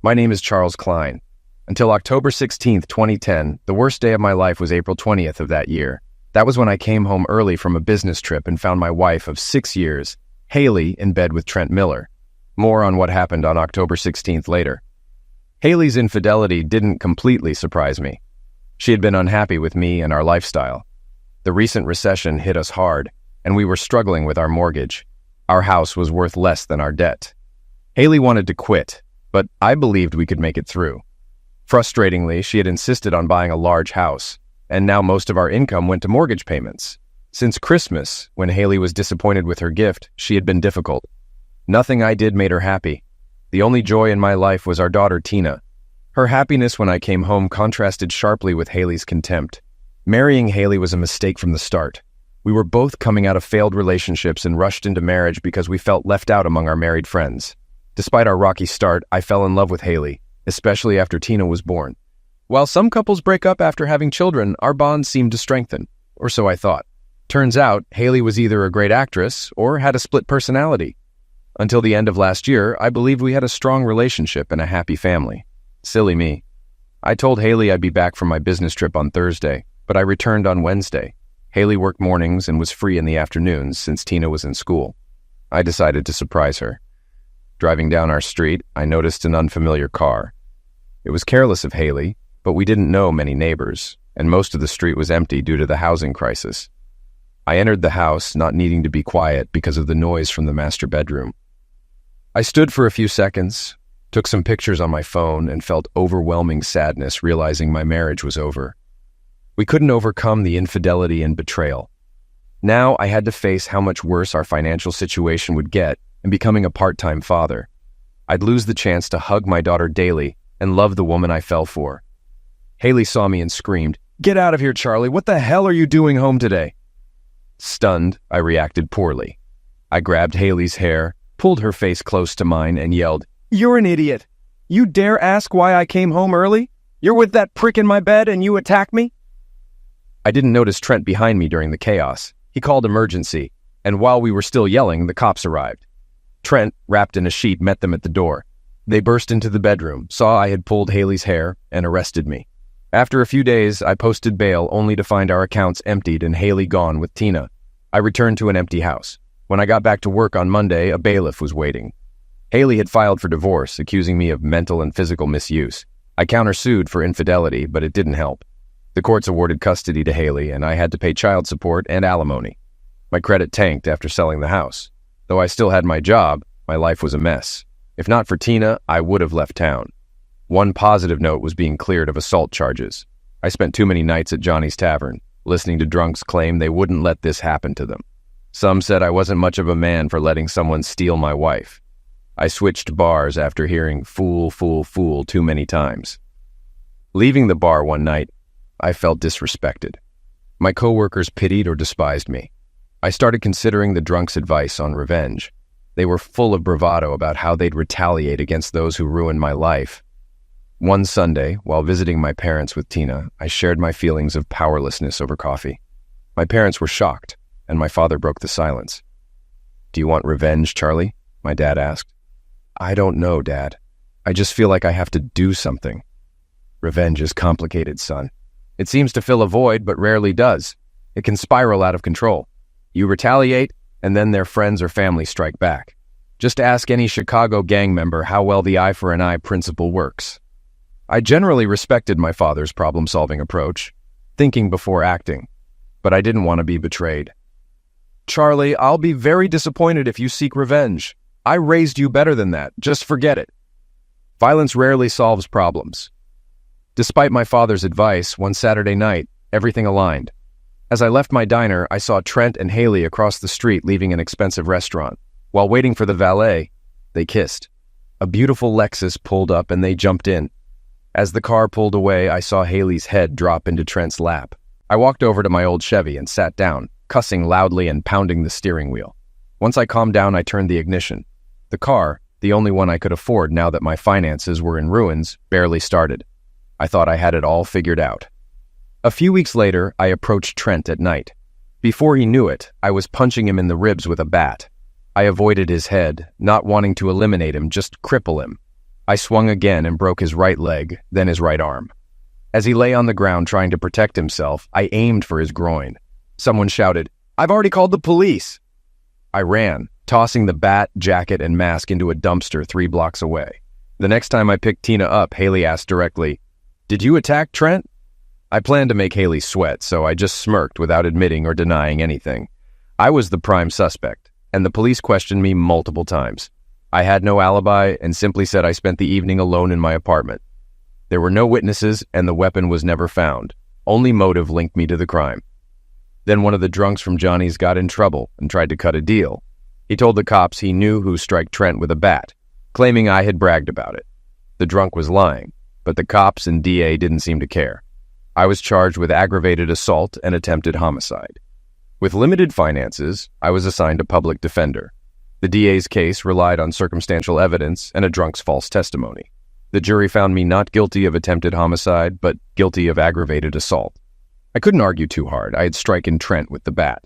My name is Charles Klein. Until October 16th, 2010, the worst day of my life was April 20th of that year. That was when I came home early from a business trip and found my wife of 6 years, Haley, in bed with Trent Miller. More on what happened on October 16th later. Haley's infidelity didn't completely surprise me. She had been unhappy with me and our lifestyle. The recent recession hit us hard, and we were struggling with our mortgage. Our house was worth less than our debt. Haley wanted to quit, but I believed we could make it through. Frustratingly, she had insisted on buying a large house, and now most of our income went to mortgage payments. Since Christmas, when Haley was disappointed with her gift, she had been difficult. Nothing I did made her happy. The only joy in my life was our daughter, Tina. Her happiness when I came home contrasted sharply with Haley's contempt. Marrying Haley was a mistake from the start. We were both coming out of failed relationships and rushed into marriage because we felt left out among our married friends. Despite our rocky start, I fell in love with Haley, especially after Tina was born. While some couples break up after having children, our bond seemed to strengthen, or so I thought. Turns out, Haley was either a great actress or had a split personality. Until the end of last year, I believed we had a strong relationship and a happy family. Silly me. I told Haley I'd be back from my business trip on Thursday, but I returned on Wednesday. Haley worked mornings and was free in the afternoons since Tina was in school. I decided to surprise her. Driving down our street, I noticed an unfamiliar car. It was careless of Haley, but we didn't know many neighbors, and most of the street was empty due to the housing crisis. I entered the house, not needing to be quiet because of the noise from the master bedroom. I stood for a few seconds, took some pictures on my phone, and felt overwhelming sadness realizing my marriage was over. We couldn't overcome the infidelity and betrayal. Now I had to face how much worse our financial situation would get and becoming a part-time father. I'd lose the chance to hug my daughter daily and love the woman I fell for. Haley saw me and screamed, "Get out of here, Charlie! What the hell are you doing home today?" Stunned, I reacted poorly. I grabbed Haley's hair, pulled her face close to mine, and yelled, "You're an idiot! You dare ask why I came home early? You're with that prick in my bed and you attack me?" I didn't notice Trent behind me during the chaos. He called emergency, and while we were still yelling, the cops arrived. Trent, wrapped in a sheet, met them at the door. They burst into the bedroom, saw I had pulled Haley's hair, and arrested me. After a few days, I posted bail only to find our accounts emptied and Haley gone with Tina. I returned to an empty house. When I got back to work on Monday, a bailiff was waiting. Haley had filed for divorce, accusing me of mental and physical misuse. I countersued for infidelity, but it didn't help. The courts awarded custody to Haley, and I had to pay child support and alimony. My credit tanked after selling the house. Though I still had my job, my life was a mess. If not for Tina, I would have left town. One positive note was being cleared of assault charges. I spent too many nights at Johnny's Tavern, listening to drunks claim they wouldn't let this happen to them. Some said I wasn't much of a man for letting someone steal my wife. I switched bars after hearing "fool, fool, fool" too many times. Leaving the bar one night, I felt disrespected. My coworkers pitied or despised me. I started considering the drunks' advice on revenge. They were full of bravado about how they'd retaliate against those who ruined my life. One Sunday, while visiting my parents with Tina, I shared my feelings of powerlessness over coffee. My parents were shocked, and my father broke the silence. "Do you want revenge, Charlie?" my dad asked. "I don't know, Dad. I just feel like I have to do something." "Revenge is complicated, son. It seems to fill a void, but rarely does. It can spiral out of control. You retaliate, and then their friends or family strike back. Just ask any Chicago gang member how well the eye for an eye principle works." I generally respected my father's problem-solving approach, thinking before acting, but I didn't want to be betrayed. "Charlie, I'll be very disappointed if you seek revenge. I raised you better than that. Just forget it." Violence rarely solves problems. Despite my father's advice, one Saturday night, everything aligned. As I left my diner, I saw Trent and Haley across the street leaving an expensive restaurant. While waiting for the valet, they kissed. A beautiful Lexus pulled up and they jumped in. As the car pulled away, I saw Haley's head drop into Trent's lap. I walked over to my old Chevy and sat down, cussing loudly and pounding the steering wheel. Once I calmed down, I turned the ignition. The car, the only one I could afford now that my finances were in ruins, barely started. I thought I had it all figured out. A few weeks later, I approached Trent at night. Before he knew it, I was punching him in the ribs with a bat. I avoided his head, not wanting to eliminate him, just cripple him. I swung again and broke his right leg, then his right arm. As he lay on the ground trying to protect himself, I aimed for his groin. Someone shouted, "I've already called the police!" I ran, tossing the bat, jacket, and mask into a dumpster 3 blocks away. The next time I picked Tina up, Haley asked directly, "Did you attack Trent?" I planned to make Haley sweat, so I just smirked without admitting or denying anything. I was the prime suspect, and the police questioned me multiple times. I had no alibi and simply said I spent the evening alone in my apartment. There were no witnesses, and the weapon was never found. Only motive linked me to the crime. Then one of the drunks from Johnny's got in trouble and tried to cut a deal. He told the cops he knew who struck Trent with a bat, claiming I had bragged about it. The drunk was lying, but the cops and DA didn't seem to care. I was charged with aggravated assault and attempted homicide. With limited finances, I was assigned a public defender. The DA's case relied on circumstantial evidence and a drunk's false testimony. The jury found me not guilty of attempted homicide, but guilty of aggravated assault. I couldn't argue too hard. I had stricken Trent with the bat.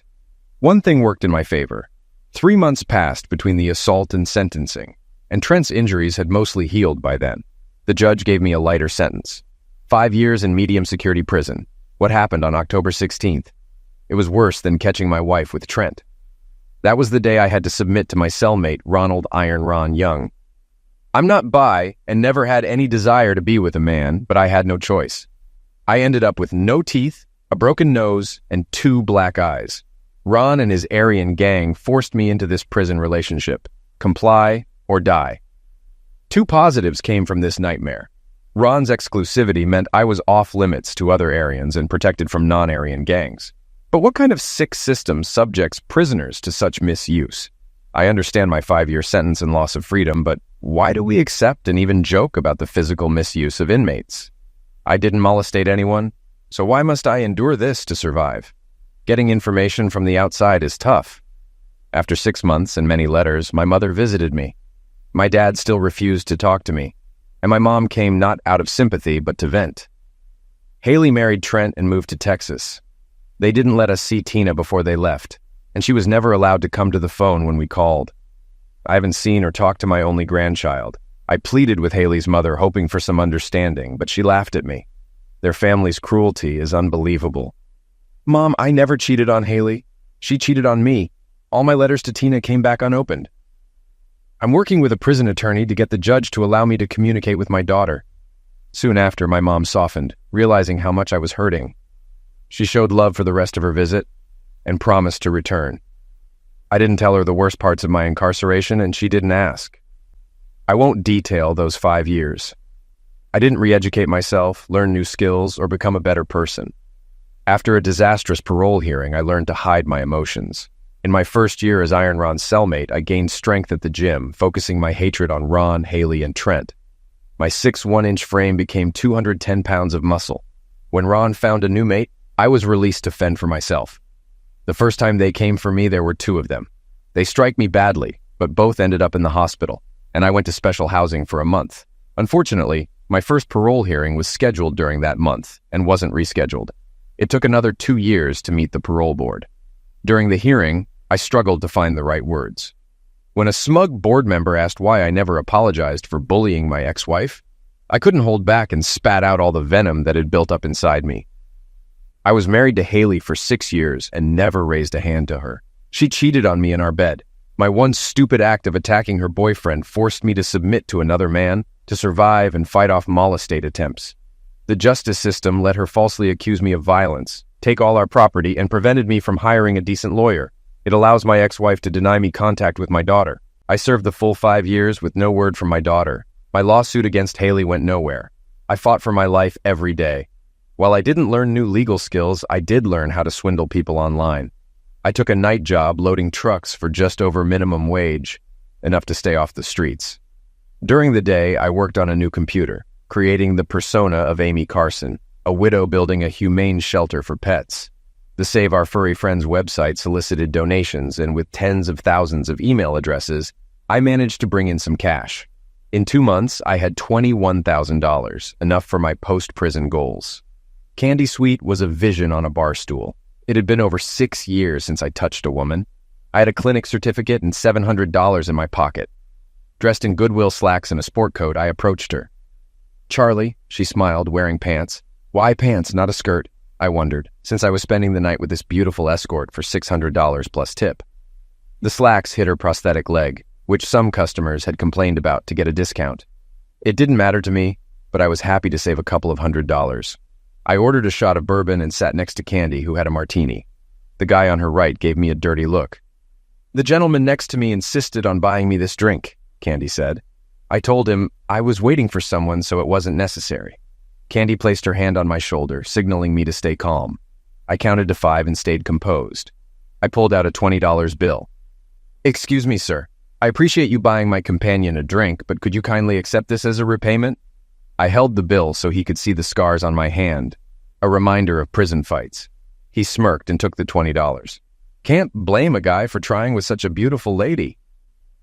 One thing worked in my favor. 3 months passed between the assault and sentencing, and Trent's injuries had mostly healed by then. The judge gave me a lighter sentence. 5 years in medium security prison. What happened on October 16th? It was worse than catching my wife with Trent. That was the day I had to submit to my cellmate, Ronald Iron Ron Young. I'm not bi and never had any desire to be with a man, but I had no choice. I ended up with no teeth, a broken nose, and 2 black eyes. Ron and his Aryan gang forced me into this prison relationship. Comply or die. 2 positives came from this nightmare. Ron's exclusivity meant I was off limits to other Aryans and protected from non-Aryan gangs. But what kind of sick system subjects prisoners to such misuse? I understand my 5-year sentence and loss of freedom, but why do we accept and even joke about the physical misuse of inmates? I didn't molestate anyone, so why must I endure this to survive? Getting information from the outside is tough. After 6 months and many letters, my mother visited me. My dad still refused to talk to me, and my mom came not out of sympathy but to vent. Haley married Trent and moved to Texas. They didn't let us see Tina before they left, and she was never allowed to come to the phone when we called. I haven't seen or talked to my only grandchild. I pleaded with Haley's mother, hoping for some understanding, but she laughed at me. Their family's cruelty is unbelievable. Mom, I never cheated on Haley. She cheated on me. All my letters to Tina came back unopened. I'm working with a prison attorney to get the judge to allow me to communicate with my daughter. Soon after, my mom softened, realizing how much I was hurting. She showed love for the rest of her visit and promised to return. I didn't tell her the worst parts of my incarceration, and she didn't ask. I won't detail those 5 years. I didn't re-educate myself, learn new skills, or become a better person. After a disastrous parole hearing, I learned to hide my emotions. In my first year as Iron Ron's cellmate, I gained strength at the gym, focusing my hatred on Ron, Haley, and Trent. My 6'1" frame became 210 pounds of muscle. When Ron found a new mate, I was released to fend for myself. The first time they came for me, there were 2 of them. They strike me badly, but both ended up in the hospital, and I went to special housing for a month. Unfortunately, my first parole hearing was scheduled during that month and wasn't rescheduled. It took another 2 years to meet the parole board. During the hearing, I struggled to find the right words. When a smug board member asked why I never apologized for bullying my ex-wife, I couldn't hold back and spat out all the venom that had built up inside me. I was married to Haley for 6 years and never raised a hand to her. She cheated on me in our bed. My one stupid act of attacking her boyfriend forced me to submit to another man, to survive and fight off molestate attempts. The justice system let her falsely accuse me of violence, take all our property, and prevented me from hiring a decent lawyer. It allows my ex-wife to deny me contact with my daughter. I served the full 5 years with no word from my daughter. My lawsuit against Haley went nowhere. I fought for my life every day. While I didn't learn new legal skills, I did learn how to swindle people online. I took a night job loading trucks for just over minimum wage, enough to stay off the streets. During the day, I worked on a new computer, creating the persona of Amy Carson, a widow building a humane shelter for pets. The Save Our Furry Friends website solicited donations, and with tens of thousands of email addresses, I managed to bring in some cash. In 2 months, I had $21,000, enough for my post-prison goals. Candy Sweet was a vision on a bar stool. It had been over 6 years since I touched a woman. I had a clinic certificate and $700 in my pocket. Dressed in Goodwill slacks and a sport coat, I approached her. "Charlie," she smiled, wearing pants. "Why pants, not a skirt?" I wondered, since I was spending the night with this beautiful escort for $600 plus tip. The slacks hid her prosthetic leg, which some customers had complained about to get a discount. It didn't matter to me, but I was happy to save a couple of $100. I ordered a shot of bourbon and sat next to Candy, who had a martini. The guy on her right gave me a dirty look. "The gentleman next to me insisted on buying me this drink," Candy said. I told him I was waiting for someone, so it wasn't necessary. Candy placed her hand on my shoulder, signaling me to stay calm. I counted to 5 and stayed composed. I pulled out a $20 bill. "Excuse me, sir. I appreciate you buying my companion a drink, but could you kindly accept this as a repayment?" I held the bill so he could see the scars on my hand, a reminder of prison fights. He smirked and took the $20. "Can't blame a guy for trying with such a beautiful lady."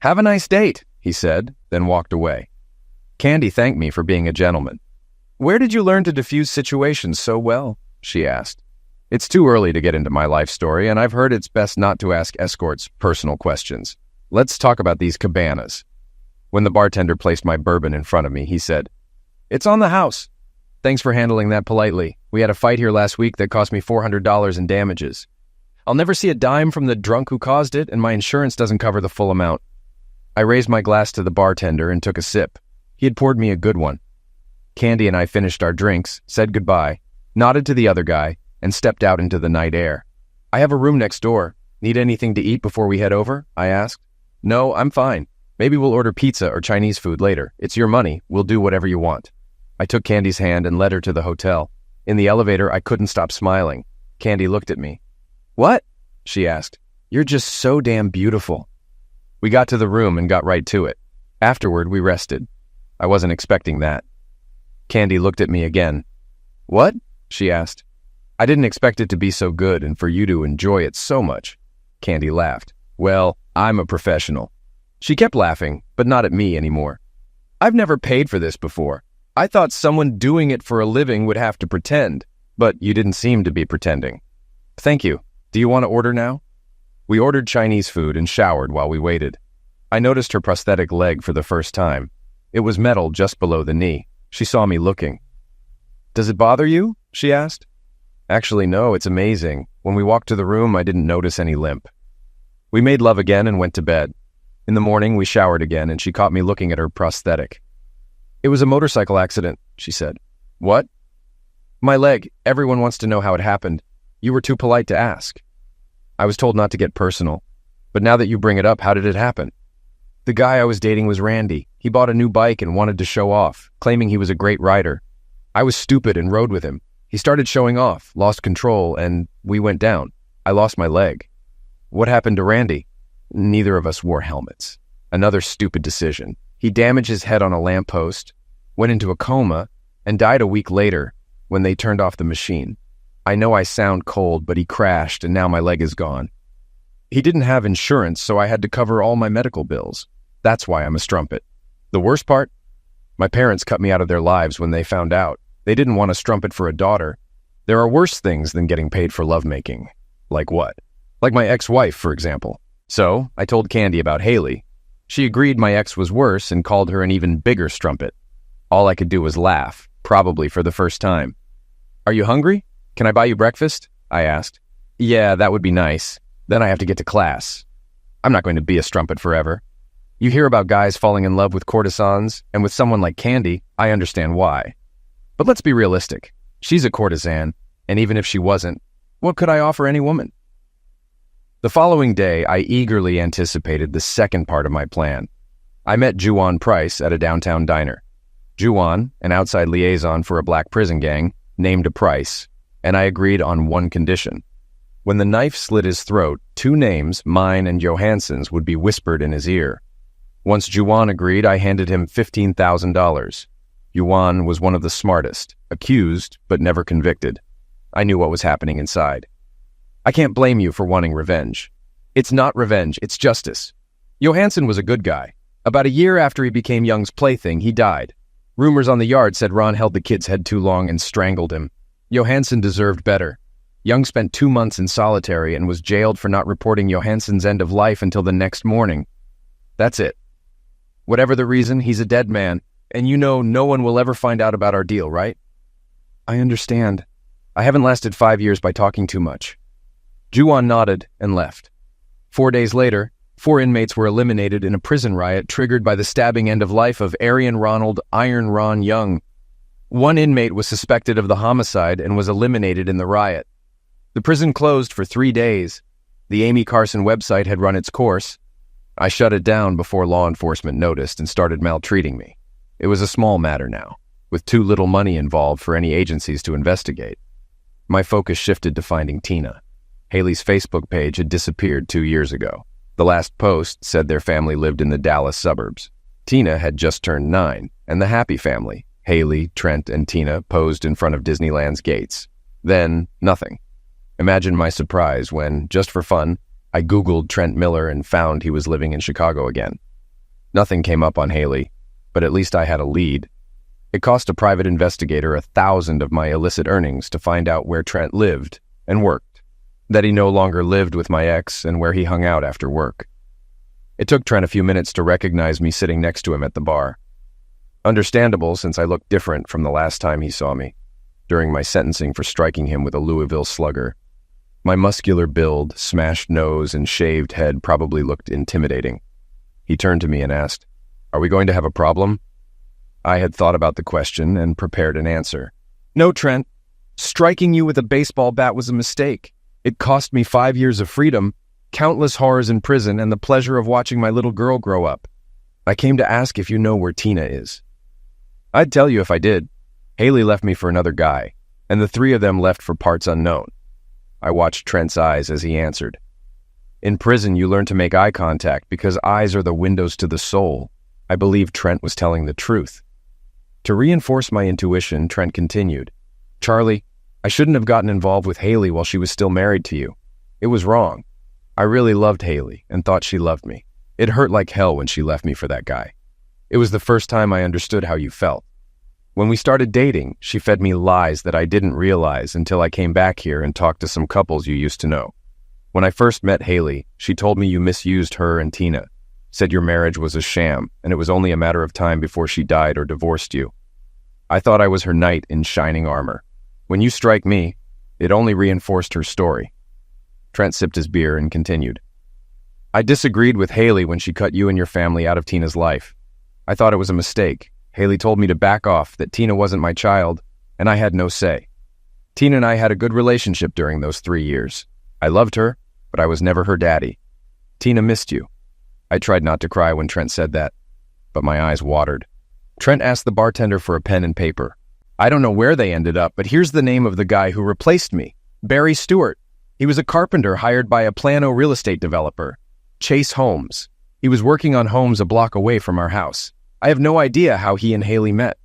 "Have a nice date," he said, then walked away. Candy thanked me for being a gentleman. "Where did you learn to diffuse situations so well?" she asked. It's too early to get into my life story, and I've heard it's best not to ask escorts personal questions. Let's talk about these cabanas. When the bartender placed my bourbon in front of me, he said, "It's on the house." "Thanks for handling that politely. We had a fight here last week that cost me $400 in damages. I'll never see a dime from the drunk who caused it, and my insurance doesn't cover the full amount." I raised my glass to the bartender and took a sip. He had poured me a good one. Candy and I finished our drinks, said goodbye, nodded to the other guy, and stepped out into the night air. "I have a room next door. Need anything to eat before we head over?" I asked. "No, I'm fine. Maybe we'll order pizza or Chinese food later. It's your money. We'll do whatever you want." I took Candy's hand and led her to the hotel. In the elevator, I couldn't stop smiling. Candy looked at me. "What?" she asked. "You're just so damn beautiful." We got to the room and got right to it. Afterward, we rested. I wasn't expecting that. Candy looked at me again. "What?" she asked. "I didn't expect it to be so good and for you to enjoy it so much." Candy laughed. "Well, I'm a professional." She kept laughing, but not at me anymore. "I've never paid for this before. I thought someone doing it for a living would have to pretend, but you didn't seem to be pretending." "Thank you. Do you want to order now?" We ordered Chinese food and showered while we waited. I noticed her prosthetic leg for the first time. It was metal just below the knee. She saw me looking. "Does it bother you?" she asked. "Actually, no, it's amazing. When we walked to the room, I didn't notice any limp." We made love again and went to bed. In the morning, we showered again, and she caught me looking at her prosthetic. "It was a motorcycle accident," she said. "What?" "My leg. Everyone wants to know how it happened. You were too polite to ask." "I was told not to get personal. But now that you bring it up, how did it happen?" "The guy I was dating was Randy. He bought a new bike and wanted to show off, claiming he was a great rider. I was stupid and rode with him. He started showing off, lost control, and we went down. I lost my leg." "What happened to Randy?" "Neither of us wore helmets. Another stupid decision. He damaged his head on a lamppost, went into a coma, and died a week later when they turned off the machine. I know I sound cold, but he crashed, and now my leg is gone. He didn't have insurance, so I had to cover all my medical bills. That's why I'm a strumpet. The worst part? My parents cut me out of their lives when they found out. They didn't want a strumpet for a daughter. There are worse things than getting paid for lovemaking." "Like what?" "Like my ex-wife, for example." So I told Candy about Haley. She agreed my ex was worse and called her an even bigger strumpet. All I could do was laugh, probably for the first time. "Are you hungry? Can I buy you breakfast?" I asked. "Yeah, that would be nice. Then I have to get to class. I'm not going to be a strumpet forever." You hear about guys falling in love with courtesans, and with someone like Candy, I understand why. But let's be realistic. She's a courtesan, and even if she wasn't, what could I offer any woman? The following day, I eagerly anticipated the second part of my plan. I met Juwan Price at a downtown diner. Juwan, an outside liaison for a black prison gang, named a price, and I agreed on one condition. When the knife slit his throat, 2 names, mine and Johansson's, would be whispered in his ear. Once Juwan agreed, I handed him $15,000. Juwan was one of the smartest, accused but never convicted. I knew what was happening inside. "I can't blame you for wanting revenge." "It's not revenge, it's justice." Johansson was a good guy. About a year after he became Young's plaything, he died. Rumors on the yard said Ron held the kid's head too long and strangled him. Johansson deserved better. Young spent 2 months in solitary and was jailed for not reporting Johansson's end of life until the next morning. That's it. Whatever the reason, he's a dead man, and you know no one will ever find out about our deal, right? I understand. I haven't lasted 5 years by talking too much. Juan nodded and left. 4 days later, 4 inmates were eliminated in a prison riot triggered by the stabbing end of life of Arian Ronald Iron Ron Young. 1 inmate was suspected of the homicide and was eliminated in the riot. The prison closed for 3 days. The Amy Carson website had run its course. I shut it down before law enforcement noticed and started maltreating me. It was a small matter now, with too little money involved for any agencies to investigate. My focus shifted to finding Tina. Haley's Facebook page had disappeared 2 years ago. The last post said their family lived in the Dallas suburbs. Tina had just turned 9, and the Happy family, Haley, Trent, and Tina, posed in front of Disneyland's gates. Then, nothing. Imagine my surprise when, just for fun, I Googled Trent Miller and found he was living in Chicago again. Nothing came up on Haley, but at least I had a lead. It cost a private investigator 1,000 of my illicit earnings to find out where Trent lived and worked, that he no longer lived with my ex and where he hung out after work. It took Trent a few minutes to recognize me sitting next to him at the bar. Understandable, since I looked different from the last time he saw me, during my sentencing for striking him with a Louisville slugger. My muscular build, smashed nose, and shaved head probably looked intimidating. He turned to me and asked, "Are we going to have a problem?" I had thought about the question and prepared an answer. "No, Trent. Striking you with a baseball bat was a mistake. It cost me 5 years of freedom, countless horrors in prison, and the pleasure of watching my little girl grow up. I came to ask if you know where Tina is." "I'd tell you if I did. Haley left me for another guy, and the 3 of them left for parts unknown." I watched Trent's eyes as he answered. "In prison, you learn to make eye contact because eyes are the windows to the soul." I believed Trent was telling the truth. To reinforce my intuition, Trent continued, "Charlie, I shouldn't have gotten involved with Haley while she was still married to you. It was wrong. I really loved Haley and thought she loved me. It hurt like hell when she left me for that guy. It was the first time I understood how you felt. When we started dating, she fed me lies that I didn't realize until I came back here and talked to some couples you used to know. When I first met Haley, she told me you misused her and Tina, said your marriage was a sham, and it was only a matter of time before she died or divorced you. I thought I was her knight in shining armor. When you strike me, it only reinforced her story." Trent sipped his beer and continued, "I disagreed with Haley when she cut you and your family out of Tina's life. I thought it was a mistake. Haley told me to back off, that Tina wasn't my child, and I had no say. Tina and I had a good relationship during those 3 years. I loved her, but I was never her daddy. Tina missed you." I tried not to cry when Trent said that, but my eyes watered. Trent asked the bartender for a pen and paper. "I don't know where they ended up, but here's the name of the guy who replaced me. Barry Stewart. He was a carpenter hired by a Plano real estate developer, Chase Holmes. He was working on homes a block away from our house. I have no idea how he and Haley met.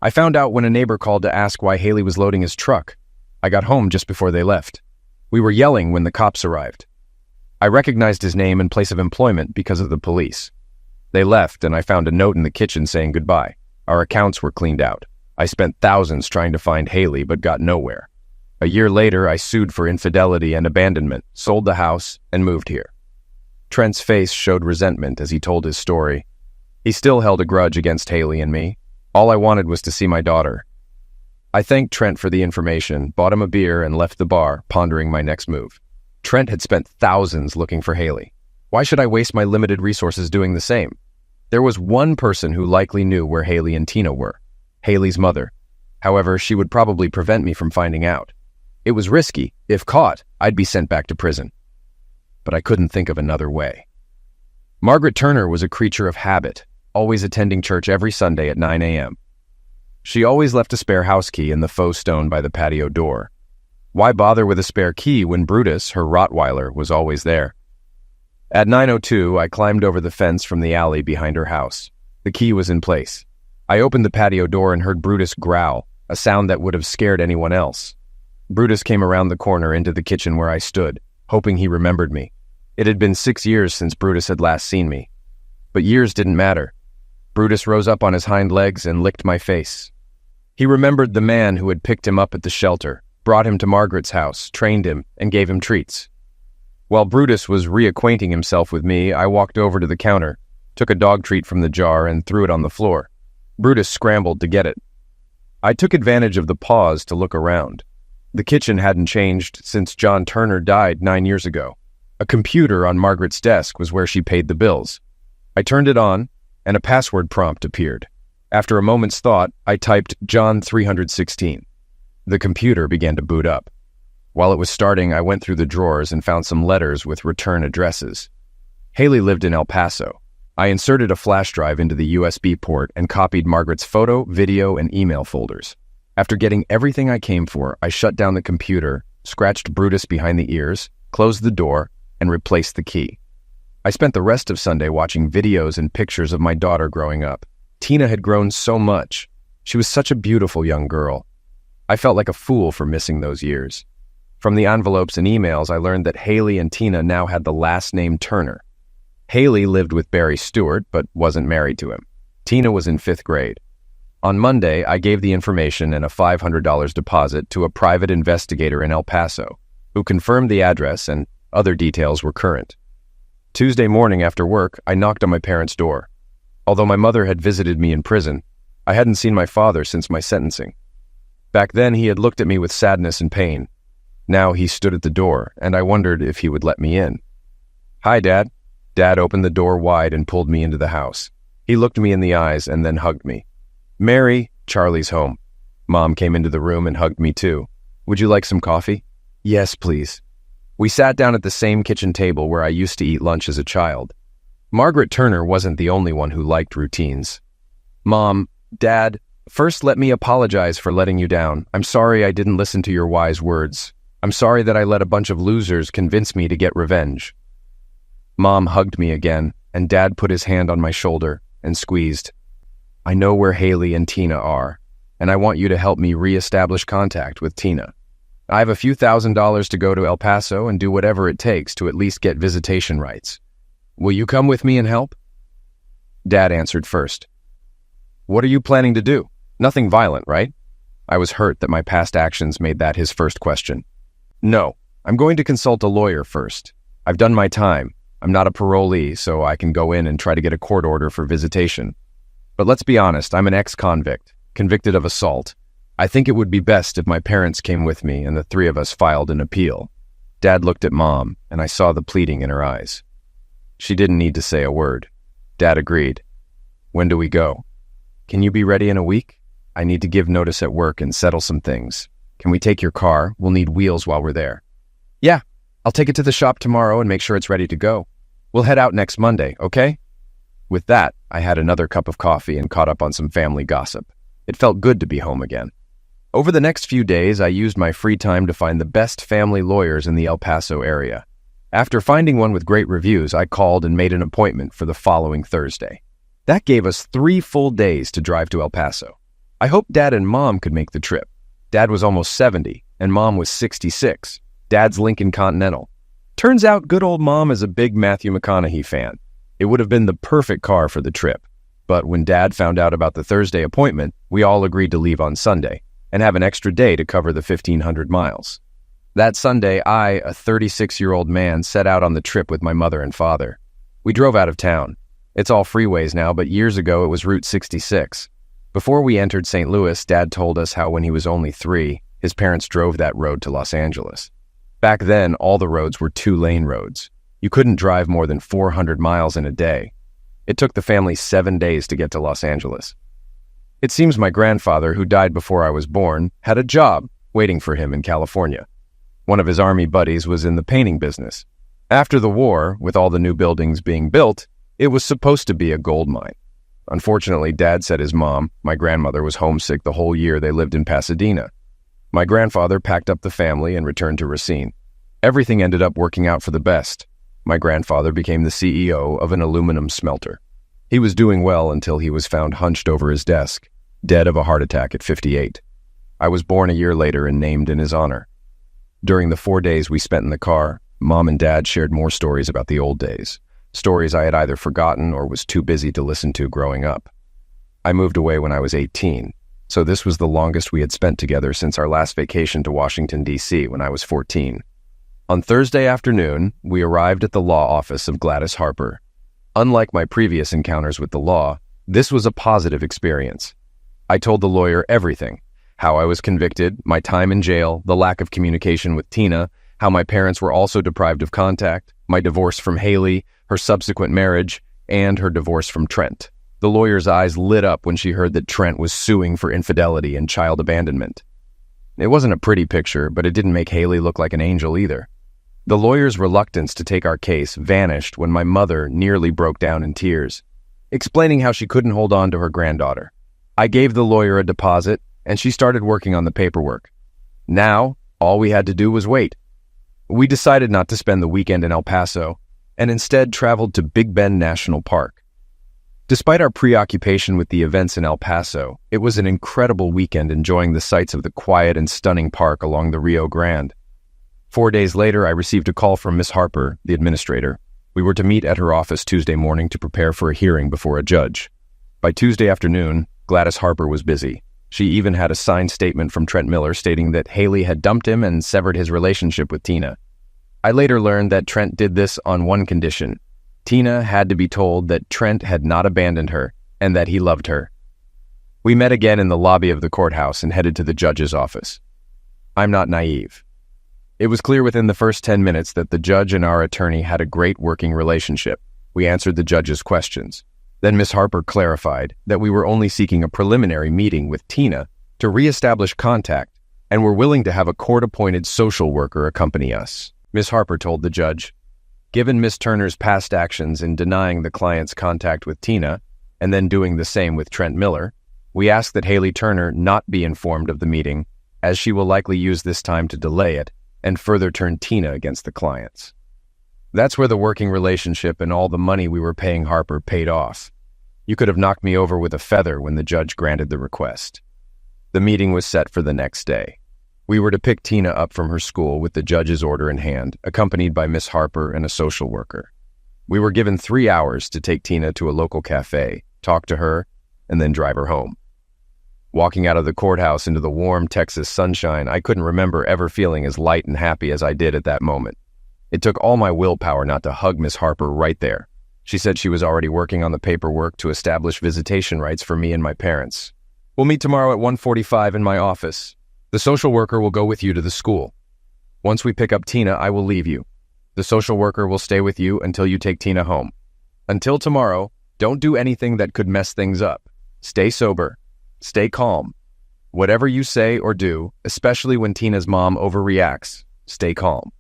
I found out when a neighbor called to ask why Haley was loading his truck. I got home just before they left. We were yelling when the cops arrived. I recognized his name and place of employment because of the police. They left, and I found a note in the kitchen saying goodbye. Our accounts were cleaned out. I spent thousands trying to find Haley, but got nowhere. A year later, I sued for infidelity and abandonment, sold the house, and moved here." Trent's face showed resentment as he told his story. He still held a grudge against Haley and me. All I wanted was to see my daughter. I thanked Trent for the information, bought him a beer, and left the bar, pondering my next move. Trent had spent thousands looking for Haley. Why should I waste my limited resources doing the same? There was one person who likely knew where Haley and Tina were, Haley's mother. However, she would probably prevent me from finding out. It was risky. If caught, I'd be sent back to prison. But I couldn't think of another way. Margaret Turner was a creature of habit, always attending church every Sunday at 9 a.m. She always left a spare house key in the faux stone by the patio door. Why bother with a spare key when Brutus, her Rottweiler, was always there? At 9:02, I climbed over the fence from the alley behind her house. The key was in place. I opened the patio door and heard Brutus growl, a sound that would have scared anyone else. Brutus came around the corner into the kitchen where I stood, hoping he remembered me. It had been 6 years since Brutus had last seen me. But years didn't matter. Brutus rose up on his hind legs and licked my face. He remembered the man who had picked him up at the shelter, brought him to Margaret's house, trained him, and gave him treats. While Brutus was reacquainting himself with me, I walked over to the counter, took a dog treat from the jar, and threw it on the floor. Brutus scrambled to get it. I took advantage of the pause to look around. The kitchen hadn't changed since John Turner died 9 years ago. A computer on Margaret's desk was where she paid the bills. I turned it on, and a password prompt appeared. After a moment's thought, I typed John 316. The computer began to boot up. While it was starting, I went through the drawers and found some letters with return addresses. Haley lived in El Paso. I inserted a flash drive into the USB port and copied Margaret's photo, video, and email folders. After getting everything I came for, I shut down the computer, scratched Brutus behind the ears, closed the door, and replaced the key. I spent the rest of Sunday watching videos and pictures of my daughter growing up. Tina had grown so much. She was such a beautiful young girl. I felt like a fool for missing those years. From the envelopes and emails, I learned that Haley and Tina now had the last name Turner. Haley lived with Barry Stewart, but wasn't married to him. Tina was in 5th grade. On Monday, I gave the information and a $500 deposit to a private investigator in El Paso, who confirmed the address and other details were current. Tuesday morning after work, I knocked on my parents' door. Although my mother had visited me in prison, I hadn't seen my father since my sentencing. Back then, he had looked at me with sadness and pain. Now he stood at the door, and I wondered if he would let me in. "Hi, Dad." Dad opened the door wide and pulled me into the house. He looked me in the eyes and then hugged me. "Mary, Charlie's home." Mom came into the room and hugged me too. "Would you like some coffee?" "Yes, please." We sat down at the same kitchen table where I used to eat lunch as a child. Margaret Turner wasn't the only one who liked routines. "Mom, Dad, first let me apologize for letting you down. I'm sorry I didn't listen to your wise words. I'm sorry that I let a bunch of losers convince me to get revenge." Mom hugged me again, and Dad put his hand on my shoulder and squeezed. "I know where Haley and Tina are, and I want you to help me reestablish contact with Tina. I have a few $1,000s to go to El Paso and do whatever it takes to at least get visitation rights. Will you come with me and help?" Dad answered first. "What are you planning to do? Nothing violent, right?" I was hurt that my past actions made that his first question. "No, I'm going to consult a lawyer first. I've done my time. I'm not a parolee, so I can go in and try to get a court order for visitation. But let's be honest, I'm an ex-convict, convicted of assault. I think it would be best if my parents came with me and the three of us filed an appeal." Dad looked at Mom, and I saw the pleading in her eyes. She didn't need to say a word. Dad agreed. "When do we go?" "Can you be ready in a week? I need to give notice at work and settle some things. Can we take your car? We'll need wheels while we're there." "Yeah, I'll take it to the shop tomorrow and make sure it's ready to go. We'll head out next Monday, okay?" With that, I had another cup of coffee and caught up on some family gossip. It felt good to be home again. Over the next few days, I used my free time to find the best family lawyers in the El Paso area. After finding one with great reviews, I called and made an appointment for the following Thursday. That gave us 3 full days to drive to El Paso. I hoped Dad and Mom could make the trip. Dad was almost 70, and Mom was 66. Dad's Lincoln Continental. Turns out good old Mom is a big Matthew McConaughey fan. It would have been the perfect car for the trip. But when Dad found out about the Thursday appointment, we all agreed to leave on Sunday and have an extra day to cover the 1,500 miles. That Sunday, I, a 36-year-old man, set out on the trip with my mother and father. We drove out of town. It's all freeways now, but years ago it was Route 66. Before we entered St. Louis, Dad told us how when he was only 3, his parents drove that road to Los Angeles. Back then, all the roads were 2-lane roads. You couldn't drive more than 400 miles in a day. It took the family 7 days to get to Los Angeles. It seems my grandfather, who died before I was born, had a job waiting for him in California. One of his army buddies was in the painting business. After the war, with all the new buildings being built, it was supposed to be a gold mine. Unfortunately, Dad said his mom, my grandmother, was homesick the whole year they lived in Pasadena. My grandfather packed up the family and returned to Racine. Everything ended up working out for the best. My grandfather became the CEO of an aluminum smelter. He was doing well until he was found hunched over his desk, dead of a heart attack at 58. I was born a year later and named in his honor. During the 4 days we spent in the car, Mom and Dad shared more stories about the old days, stories I had either forgotten or was too busy to listen to growing up. I moved away when I was 18, so this was the longest we had spent together since our last vacation to Washington, D.C. when I was 14. On Thursday afternoon, we arrived at the law office of Gladys Harper. Unlike my previous encounters with the law, this was a positive experience. I told the lawyer everything: how I was convicted, my time in jail, the lack of communication with Tina, how my parents were also deprived of contact, my divorce from Haley, her subsequent marriage, and her divorce from Trent. The lawyer's eyes lit up when she heard that Trent was suing for infidelity and child abandonment. It wasn't a pretty picture, but it didn't make Haley look like an angel either. The lawyer's reluctance to take our case vanished when my mother nearly broke down in tears, explaining how she couldn't hold on to her granddaughter. I gave the lawyer a deposit, and she started working on the paperwork. Now, all we had to do was wait. We decided not to spend the weekend in El Paso, and instead traveled to Big Bend National Park. Despite our preoccupation with the events in El Paso, it was an incredible weekend enjoying the sights of the quiet and stunning park along the Rio Grande. 4 days later, I received a call from Miss Harper, the administrator. We were to meet at her office Tuesday morning to prepare for a hearing before a judge. By Tuesday afternoon, Gladys Harper was busy. She even had a signed statement from Trent Miller stating that Haley had dumped him and severed his relationship with Tina. I later learned that Trent did this on one condition: Tina had to be told that Trent had not abandoned her and that he loved her. We met again in the lobby of the courthouse and headed to the judge's office. I'm not naive. It was clear within the first 10 minutes that the judge and our attorney had a great working relationship. We answered the judge's questions. Then Miss Harper clarified that we were only seeking a preliminary meeting with Tina to reestablish contact and were willing to have a court-appointed social worker accompany us. Miss Harper told the judge, "Given Miss Turner's past actions in denying the client's contact with Tina and then doing the same with Trent Miller, we ask that Haley Turner not be informed of the meeting, as she will likely use this time to delay it and further turn Tina against the clients." That's where the working relationship and all the money we were paying Harper paid off. You could have knocked me over with a feather when the judge granted the request. The meeting was set for the next day. We were to pick Tina up from her school with the judge's order in hand, accompanied by Miss Harper and a social worker. We were given 3 hours to take Tina to a local cafe, talk to her, and then drive her home. Walking out of the courthouse into the warm Texas sunshine, I couldn't remember ever feeling as light and happy as I did at that moment. It took all my willpower not to hug Miss Harper right there. She said she was already working on the paperwork to establish visitation rights for me and my parents. "We'll meet tomorrow at 1:45 in my office. The social worker will go with you to the school. Once we pick up Tina, I will leave you. The social worker will stay with you until you take Tina home. Until tomorrow, don't do anything that could mess things up. Stay sober. Stay calm. Whatever you say or do, especially when Tina's mom overreacts, stay calm.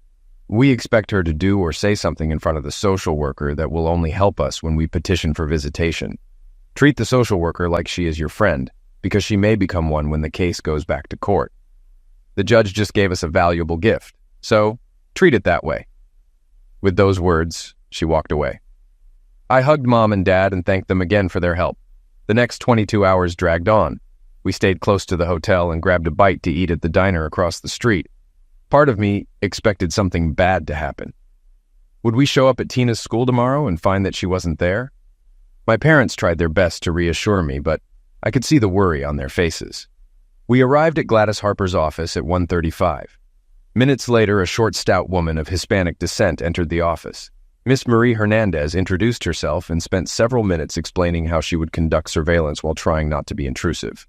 We expect her to do or say something in front of the social worker that will only help us when we petition for visitation. Treat the social worker like she is your friend, because she may become one when the case goes back to court. The judge just gave us a valuable gift, so treat it that way." With those words, she walked away. I hugged Mom and Dad and thanked them again for their help. The next 22 hours dragged on. We stayed close to the hotel and grabbed a bite to eat at the diner across the street. Part of me expected something bad to happen. Would we show up at Tina's school tomorrow and find that she wasn't there? My parents tried their best to reassure me, but I could see the worry on their faces. We arrived at Gladys Harper's office at 1:35. Minutes later, a short, stout woman of Hispanic descent entered the office. Miss Marie Hernandez introduced herself and spent several minutes explaining how she would conduct surveillance while trying not to be intrusive.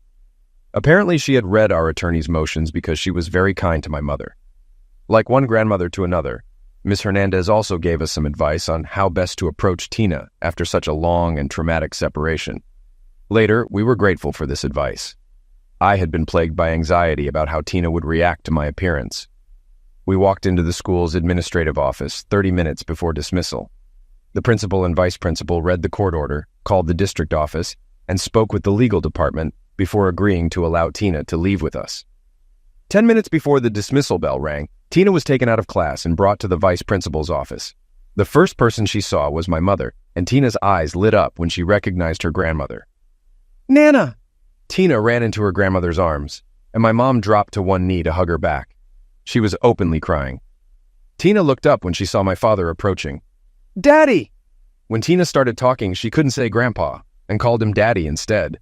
Apparently, she had read our attorney's motions because she was very kind to my mother. Like one grandmother to another, Miss Hernandez also gave us some advice on how best to approach Tina after such a long and traumatic separation. Later, we were grateful for this advice. I had been plagued by anxiety about how Tina would react to my appearance. We walked into the school's administrative office 30 minutes before dismissal. The principal and vice principal read the court order, called the district office, and spoke with the legal department before agreeing to allow Tina to leave with us. 10 minutes before the dismissal bell rang, Tina was taken out of class and brought to the vice principal's office. The first person she saw was my mother, and Tina's eyes lit up when she recognized her grandmother. "Nana!" Tina ran into her grandmother's arms, and my mom dropped to one knee to hug her back. She was openly crying. Tina looked up when she saw my father approaching. "Daddy!" When Tina started talking, she couldn't say Grandpa and called him Daddy instead.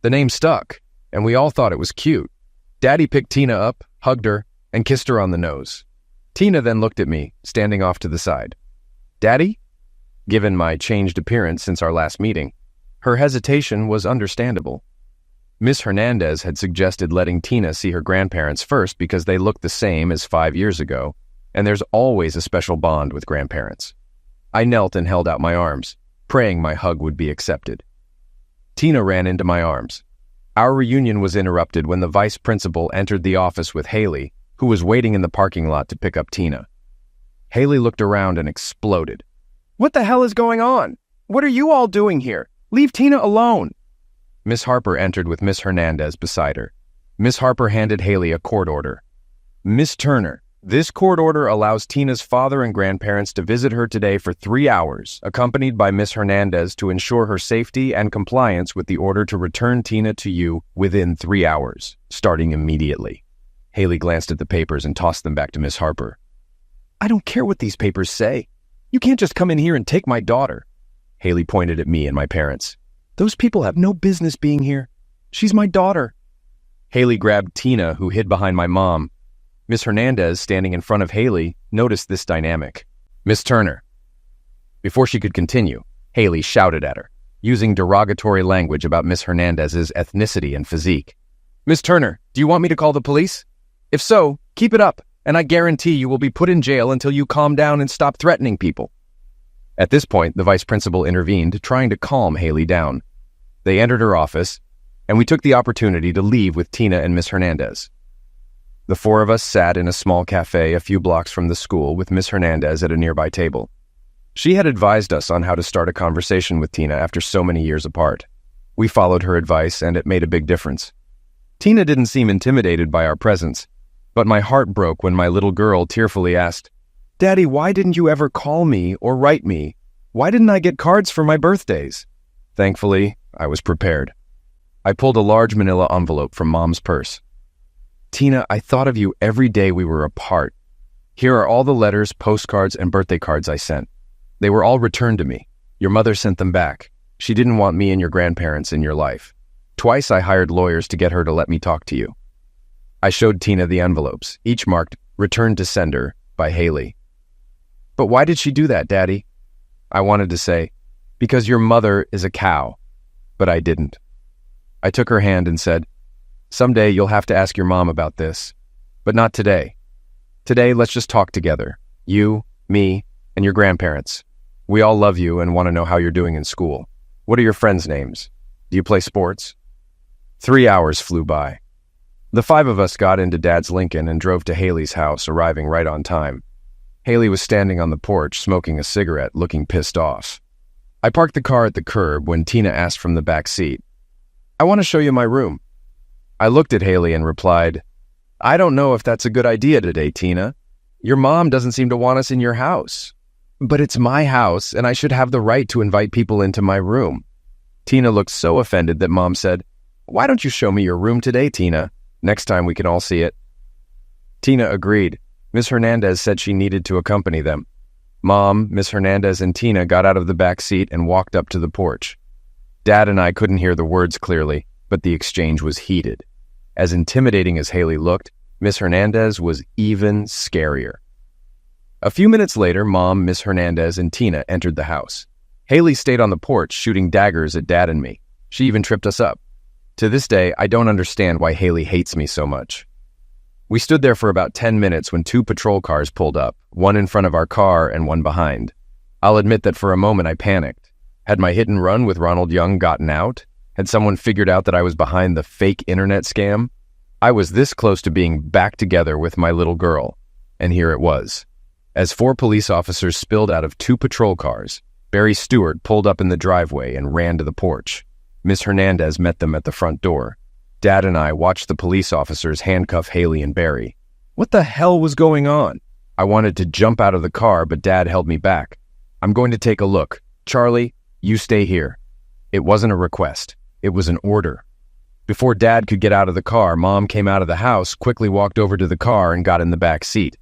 The name stuck, and we all thought it was cute. Daddy picked Tina up, hugged her, and kissed her on the nose. Tina then looked at me, standing off to the side. "Daddy?" given my changed appearance since our last meeting. Her hesitation was understandable. Miss Hernandez had suggested letting Tina see her grandparents first because they looked the same as 5 years ago, and there's always a special bond with grandparents. I knelt and held out my arms, praying my hug would be accepted. Tina ran into my arms. Our reunion was interrupted when the vice principal entered the office with Haley, who was waiting in the parking lot to pick up Tina. Haley looked around and exploded. "What the hell is going on? What are you all doing here? Leave Tina alone!" Miss Harper entered with Miss Hernandez beside her. Miss Harper handed Haley a court order. "Miss Turner, this court order allows Tina's father and grandparents to visit her today for 3 hours, accompanied by Miss Hernandez to ensure her safety and compliance with the order to return Tina to you within 3 hours, starting immediately." Haley glanced at the papers and tossed them back to Miss Harper. "I don't care what these papers say. You can't just come in here and take my daughter." Haley pointed at me and my parents. "Those people have no business being here. She's my daughter." Haley grabbed Tina, who hid behind my mom. Miss Hernandez, standing in front of Haley, noticed this dynamic. "Miss Turner." Before she could continue, Haley shouted at her, using derogatory language about Miss Hernandez's ethnicity and physique. "Miss Turner, do you want me to call the police? If so, keep it up, and I guarantee you will be put in jail until you calm down and stop threatening people." At this point, the vice principal intervened, trying to calm Haley down. They entered her office, and we took the opportunity to leave with Tina and Miss Hernandez. The 4 of us sat in a small cafe a few blocks from the school with Miss Hernandez at a nearby table. She had advised us on how to start a conversation with Tina after so many years apart. We followed her advice, and it made a big difference. Tina didn't seem intimidated by our presence, but my heart broke when my little girl tearfully asked, "Daddy, why didn't you ever call me or write me? Why didn't I get cards for my birthdays?" Thankfully, I was prepared. I pulled a large manila envelope from Mom's purse. "Tina, I thought of you every day we were apart. Here are all the letters, postcards, and birthday cards I sent. They were all returned to me. Your mother sent them back. She didn't want me and your grandparents in your life. Twice I hired lawyers to get her to let me talk to you." I showed Tina the envelopes, each marked "Returned to Sender" by Haley. "But why did she do that, Daddy?" I wanted to say, "Because your mother is a cow," but I didn't. I took her hand and said, "Someday you'll have to ask your mom about this, but not today. Today, let's just talk together. You, me, and your grandparents. We all love you and want to know how you're doing in school. What are your friends' names? Do you play sports?" 3 hours flew by. The 5 of us got into Dad's Lincoln and drove to Haley's house, arriving right on time. Haley was standing on the porch, smoking a cigarette, looking pissed off. I parked the car at the curb when Tina asked from the back seat, "I want to show you my room." I looked at Haley and replied, "I don't know if that's a good idea today, Tina. Your mom doesn't seem to want us in your house. But it's my house, and I should have the right to invite people into my room." Tina looked so offended that Mom said, "Why don't you show me your room today, Tina? Next time we can all see it." Tina agreed. Miss Hernandez said she needed to accompany them. Mom, Miss Hernandez, and Tina got out of the back seat and walked up to the porch. Dad and I couldn't hear the words clearly, but the exchange was heated. As intimidating as Haley looked, Miss Hernandez was even scarier. A few minutes later, Mom, Miss Hernandez, and Tina entered the house. Haley stayed on the porch, shooting daggers at Dad and me. She even tripped us up. To this day, I don't understand why Haley hates me so much. We stood there for about 10 minutes when 2 patrol cars pulled up, one in front of our car and one behind. I'll admit that for a moment I panicked. Had my hit and run with Ronald Young gotten out? Had someone figured out that I was behind the fake internet scam? I was this close to being back together with my little girl, and here it was. As 4 police officers spilled out of 2 patrol cars, Barry Stewart pulled up in the driveway and ran to the porch. Miss Hernandez met them at the front door. Dad and I watched the police officers handcuff Haley and Barry. What the hell was going on? I wanted to jump out of the car, but Dad held me back. "I'm going to take a look. Charlie, you stay here." It wasn't a request. It was an order. Before Dad could get out of the car, Mom came out of the house, quickly walked over to the car, and got in the back seat.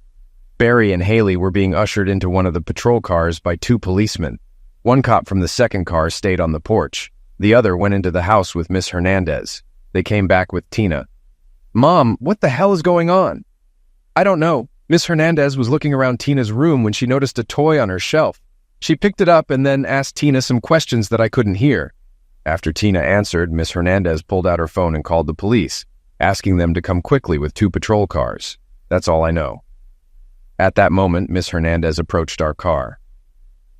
Barry and Haley were being ushered into one of the patrol cars by 2 policemen. One cop from the second car stayed on the porch. The other went into the house with Miss Hernandez. They came back with Tina. "Mom, what the hell is going on?" "I don't know. Miss Hernandez was looking around Tina's room when she noticed a toy on her shelf. She picked it up and then asked Tina some questions that I couldn't hear. After Tina answered, Miss Hernandez pulled out her phone and called the police, asking them to come quickly with 2 patrol cars. That's all I know. At that moment, Miss Hernandez approached our car.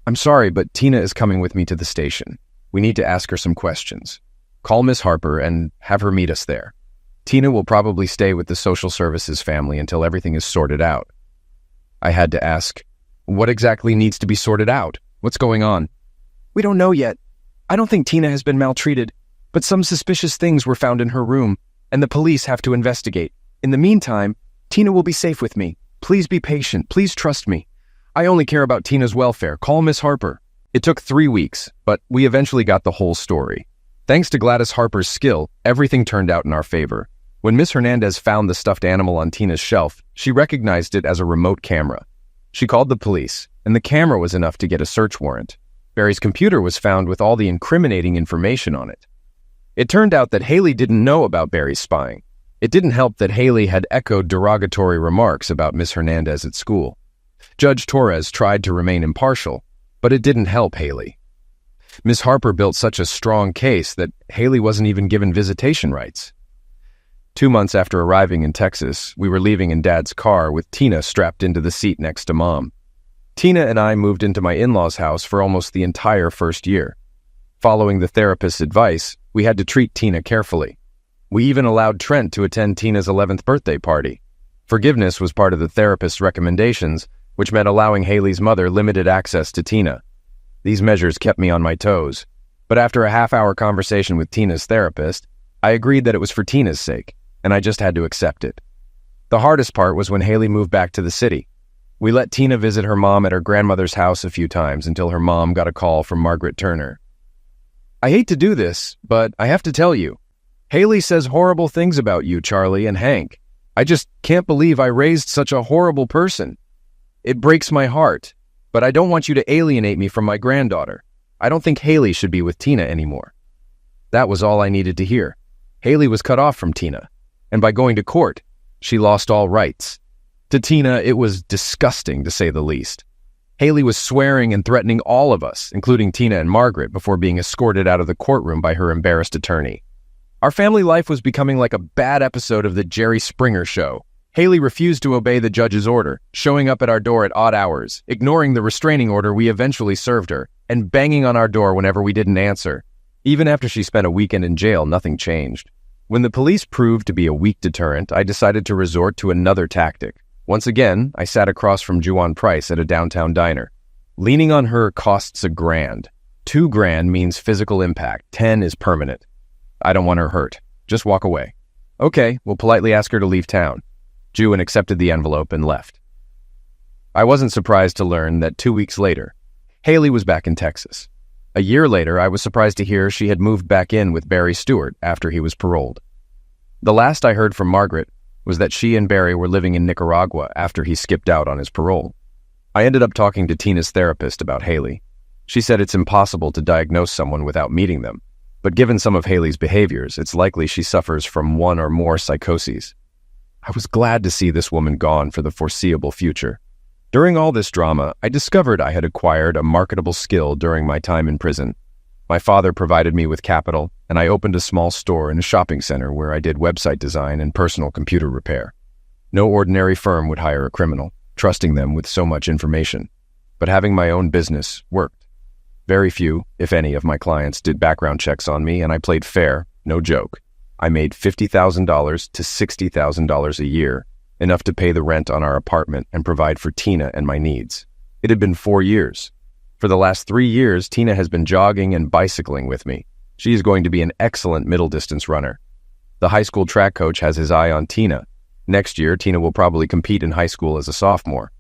"I'm sorry, but Tina is coming with me to the station. We need to ask her some questions. Call Miss Harper and have her meet us there. Tina will probably stay with the social services family until everything is sorted out." I had to ask, "What exactly needs to be sorted out? What's going on?" "We don't know yet. I don't think Tina has been maltreated, but some suspicious things were found in her room, and the police have to investigate. In the meantime, Tina will be safe with me. Please be patient. Please trust me. I only care about Tina's welfare. Call Miss Harper." It took 3 weeks, but we eventually got the whole story. Thanks to Gladys Harper's skill, everything turned out in our favor. When Miss Hernandez found the stuffed animal on Tina's shelf, she recognized it as a remote camera. She called the police, and the camera was enough to get a search warrant. Barry's computer was found with all the incriminating information on it. It turned out that Haley didn't know about Barry's spying. It didn't help that Haley had echoed derogatory remarks about Miss Hernandez at school. Judge Torres tried to remain impartial, but it didn't help Haley. Miss Harper built such a strong case that Haley wasn't even given visitation rights. 2 months after arriving in Texas, we were leaving in Dad's car with Tina strapped into the seat next to Mom. Tina and I moved into my in-laws' house for almost the entire first year. Following the therapist's advice, we had to treat Tina carefully. We even allowed Trent to attend Tina's 11th birthday party. Forgiveness was part of the therapist's recommendations, which meant allowing Haley's mother limited access to Tina. These measures kept me on my toes, but after a half-hour conversation with Tina's therapist, I agreed that it was for Tina's sake, and I just had to accept it. The hardest part was when Haley moved back to the city. We let Tina visit her mom at her grandmother's house a few times until her mom got a call from Margaret Turner. "I hate to do this, but I have to tell you. Haley says horrible things about you, Charlie, and Hank. I just can't believe I raised such a horrible person. It breaks my heart, but I don't want you to alienate me from my granddaughter. I don't think Haley should be with Tina anymore." That was all I needed to hear. Haley was cut off from Tina, and by going to court, she lost all rights. To Tina, it was disgusting, to say the least. Haley was swearing and threatening all of us, including Tina and Margaret, before being escorted out of the courtroom by her embarrassed attorney. Our family life was becoming like a bad episode of the Jerry Springer Show. Haley refused to obey the judge's order, showing up at our door at odd hours, ignoring the restraining order we eventually served her, and banging on our door whenever we didn't answer. Even after she spent a weekend in jail, nothing changed. When the police proved to be a weak deterrent, I decided to resort to another tactic. Once again, I sat across from Juwan Price at a downtown diner. Leaning on her costs $1,000. $2,000 means physical impact. 10 is permanent. I don't want her hurt. Just walk away. Okay, we'll politely ask her to leave town. Juwan accepted the envelope and left. I wasn't surprised to learn that 2 weeks later, Haley was back in Texas. A year later, I was surprised to hear she had moved back in with Barry Stewart after he was paroled. The last I heard from Margaret was that she and Barry were living in Nicaragua after he skipped out on his parole. I ended up talking to Tina's therapist about Haley. She said it's impossible to diagnose someone without meeting them, but given some of Haley's behaviors, it's likely she suffers from one or more psychoses. I was glad to see this woman gone for the foreseeable future. During all this drama, I discovered I had acquired a marketable skill during my time in prison. My father provided me with capital, and I opened a small store in a shopping center where I did website design and personal computer repair. No ordinary firm would hire a criminal, trusting them with so much information. But having my own business worked. Very few, if any, of my clients did background checks on me, and I played fair, no joke. I made $50,000 to $60,000 a year, enough to pay the rent on our apartment and provide for Tina and my needs. It had been 4 years. For the last 3 years, Tina has been jogging and bicycling with me. She is going to be an excellent middle-distance runner. The high school track coach has his eye on Tina. Next year, Tina will probably compete in high school as a sophomore.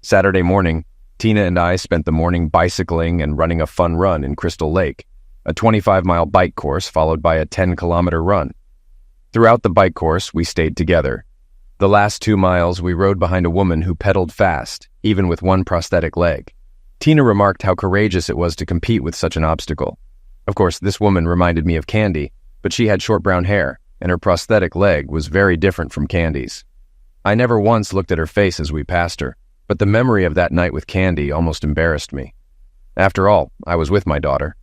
Saturday morning, Tina and I spent the morning bicycling and running a fun run in Crystal Lake, a 25-mile bike course followed by a 10-kilometer run. Throughout the bike course, we stayed together. The last 2 miles, we rode behind a woman who pedaled fast, even with one prosthetic leg. Tina remarked how courageous it was to compete with such an obstacle. Of course, this woman reminded me of Candy, but she had short brown hair, and her prosthetic leg was very different from Candy's. I never once looked at her face as we passed her, but the memory of that night with Candy almost embarrassed me. After all, I was with my daughter.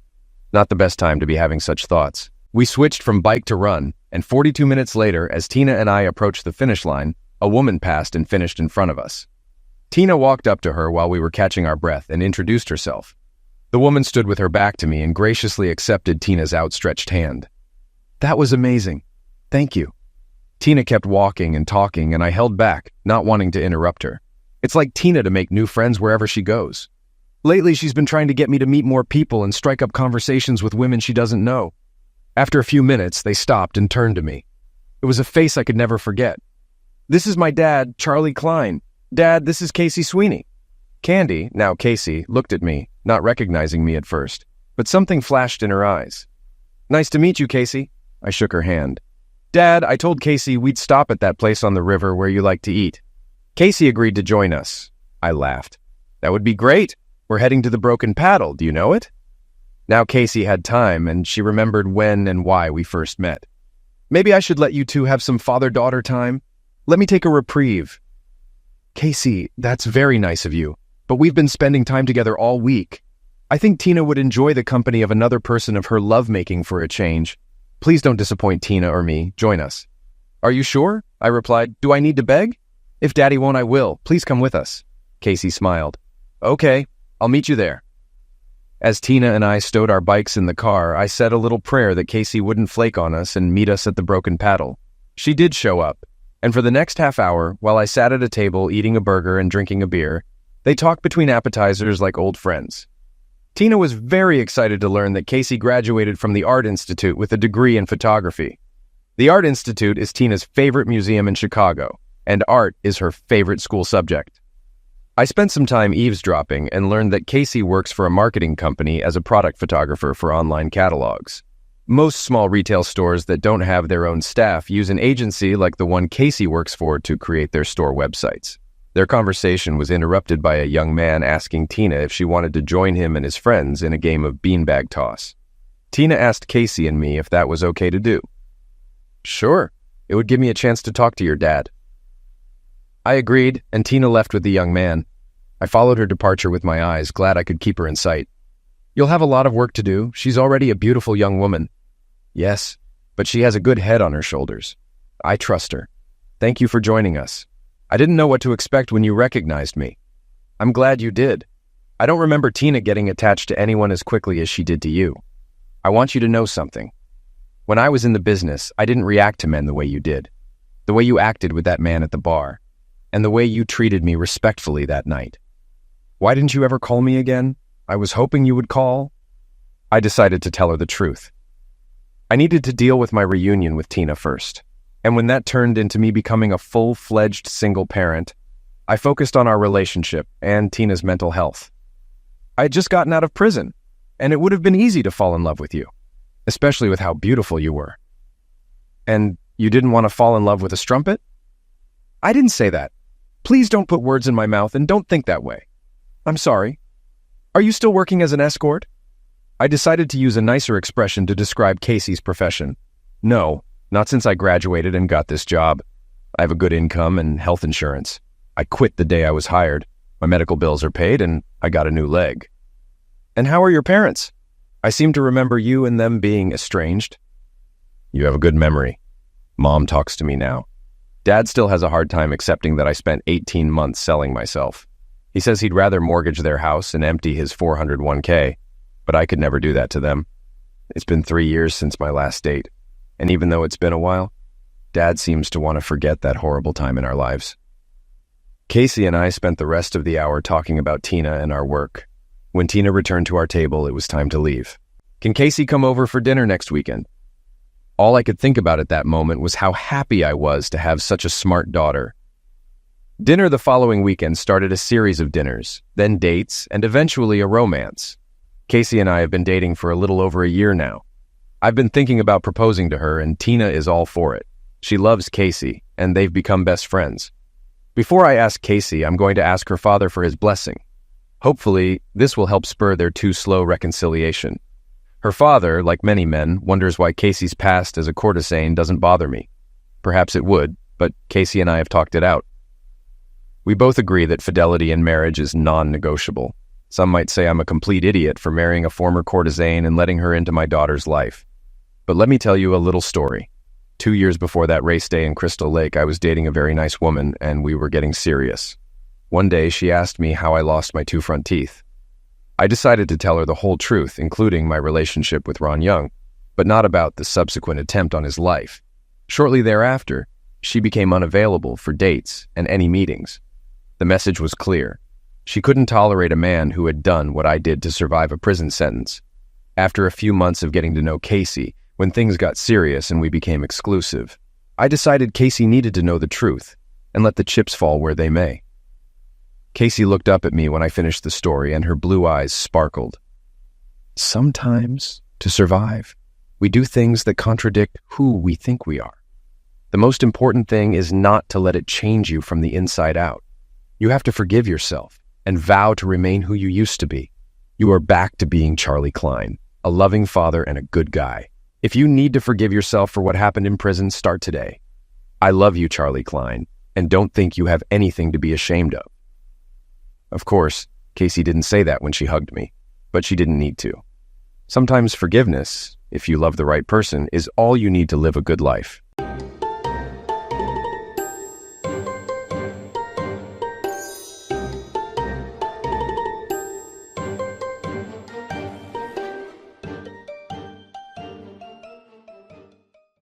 Not the best time to be having such thoughts. We switched from bike to run, and 42 minutes later, as Tina and I approached the finish line, a woman passed and finished in front of us. Tina walked up to her while we were catching our breath and introduced herself. The woman stood with her back to me and graciously accepted Tina's outstretched hand. That was amazing. Thank you. Tina kept walking and talking, and I held back, not wanting to interrupt her. It's like Tina to make new friends wherever she goes. Lately, she's been trying to get me to meet more people and strike up conversations with women she doesn't know. After a few minutes, they stopped and turned to me. It was a face I could never forget. This is my dad, Charlie Klein. Dad, this is Casey Sweeney. Candy, now Casey, looked at me, not recognizing me at first, but something flashed in her eyes. Nice to meet you, Casey. I shook her hand. Dad, I told Casey we'd stop at that place on the river where you like to eat. Casey agreed to join us. I laughed. That would be great. We're heading to the Broken Paddle. Do you know it? Now Casey had time, and she remembered when and why we first met. Maybe I should let you two have some father-daughter time. Let me take a reprieve. Casey, that's very nice of you, but we've been spending time together all week. I think Tina would enjoy the company of another person of her lovemaking for a change. Please don't disappoint Tina or me. Join us. Are you sure? I replied. Do I need to beg? If Daddy won't, I will. Please come with us. Casey smiled. Okay, I'll meet you there. As Tina and I stowed our bikes in the car, I said a little prayer that Casey wouldn't flake on us and meet us at the Broken Paddle. She did show up, and for the next half hour, while I sat at a table eating a burger and drinking a beer, they talked between appetizers like old friends. Tina was very excited to learn that Casey graduated from the Art Institute with a degree in photography. The Art Institute is Tina's favorite museum in Chicago, and art is her favorite school subject. I spent some time eavesdropping and learned that Casey works for a marketing company as a product photographer for online catalogs. Most small retail stores that don't have their own staff use an agency like the one Casey works for to create their store websites. Their conversation was interrupted by a young man asking Tina if she wanted to join him and his friends in a game of beanbag toss. Tina asked Casey and me if that was okay to do. Sure, it would give me a chance to talk to your dad. I agreed, and Tina left with the young man. I followed her departure with my eyes, glad I could keep her in sight. You'll have a lot of work to do. She's already a beautiful young woman. Yes, but she has a good head on her shoulders. I trust her. Thank you for joining us. I didn't know what to expect when you recognized me. I'm glad you did. I don't remember Tina getting attached to anyone as quickly as she did to you. I want you to know something. When I was in the business, I didn't react to men the way you did. The way you acted with that man at the bar. And the way you treated me respectfully that night. Why didn't you ever call me again? I was hoping you would call. I decided to tell her the truth. I needed to deal with my reunion with Tina first. And when that turned into me becoming a full-fledged single parent, I focused on our relationship and Tina's mental health. I had just gotten out of prison, and it would have been easy to fall in love with you, especially with how beautiful you were. And you didn't want to fall in love with a strumpet? I didn't say that. Please don't put words in my mouth and don't think that way. I'm sorry. Are you still working as an escort? I decided to use a nicer expression to describe Casey's profession. No, not since I graduated and got this job. I have a good income and health insurance. I quit the day I was hired. My medical bills are paid and I got a new leg. And how are your parents? I seem to remember you and them being estranged. You have a good memory. Mom talks to me now. Dad still has a hard time accepting that I spent 18 months selling myself. He says he'd rather mortgage their house and empty his 401k, but I could never do that to them. It's been 3 years since my last date, and even though it's been a while, Dad seems to want to forget that horrible time in our lives. Casey and I spent the rest of the hour talking about Tina and our work. When Tina returned to our table, it was time to leave. Can Casey come over for dinner next weekend? All I could think about at that moment was how happy I was to have such a smart daughter. Dinner the following weekend started a series of dinners, then dates, and eventually a romance. Casey and I have been dating for a little over a year now. I've been thinking about proposing to her, and Tina is all for it. She loves Casey, and they've become best friends. Before I ask Casey, I'm going to ask her father for his blessing. Hopefully, this will help spur their too-slow reconciliation. Her father, like many men, wonders why Casey's past as a courtesan doesn't bother me. Perhaps it would, but Casey and I have talked it out. We both agree that fidelity in marriage is non-negotiable. Some might say I'm a complete idiot for marrying a former courtesan and letting her into my daughter's life. But let me tell you a little story. 2 years before that race day in Crystal Lake, I was dating a very nice woman, and we were getting serious. One day, she asked me how I lost my 2 front teeth. I decided to tell her the whole truth, including my relationship with Ron Young, but not about the subsequent attempt on his life. Shortly thereafter, she became unavailable for dates and any meetings. The message was clear. She couldn't tolerate a man who had done what I did to survive a prison sentence. After a few months of getting to know Casey, when things got serious and we became exclusive, I decided Casey needed to know the truth and let the chips fall where they may. Casey looked up at me when I finished the story, and her blue eyes sparkled. Sometimes, to survive, we do things that contradict who we think we are. The most important thing is not to let it change you from the inside out. You have to forgive yourself and vow to remain who you used to be. You are back to being Charlie Klein, a loving father and a good guy. If you need to forgive yourself for what happened in prison, start today. I love you, Charlie Klein, and don't think you have anything to be ashamed of. Of course, Casey didn't say that when she hugged me, but she didn't need to. Sometimes forgiveness, if you love the right person, is all you need to live a good life.